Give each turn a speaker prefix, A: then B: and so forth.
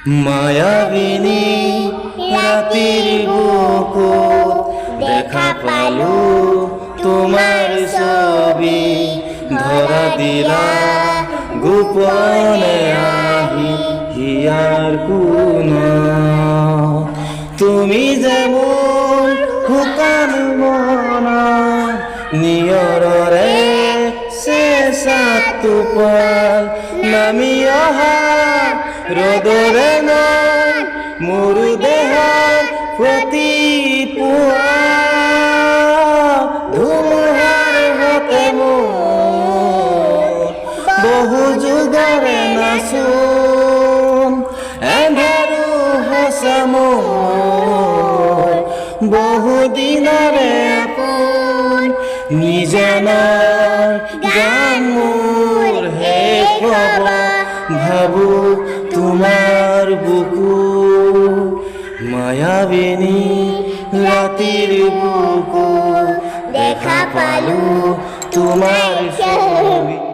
A: মায়াবিনী রাতির বুকুত দেখা পালো তোমার ছবি, ধরা দিলা গোপনে আহি হিয়ার কোন। তুমি যেমন শুকান মন নিয়ৰৰে চেঁচাত টোপাল নামি অহা ৰ'দৰে নৈ মোৰ দেহৰ প্ৰতি পুৱা ধুমুহাৰ হাতে মোৰ বহু যুগৰে নাচোন এন্ধাৰো সঁচা মোৰ বহু দিনৰে আপোন নিজানৰ গান মোৰ শেষ হ'ব ভাবো তোমাৰ বুকু। মায়াবিনী ৰাতিৰ বুকু দেখা পালো তোমাৰ ছবি।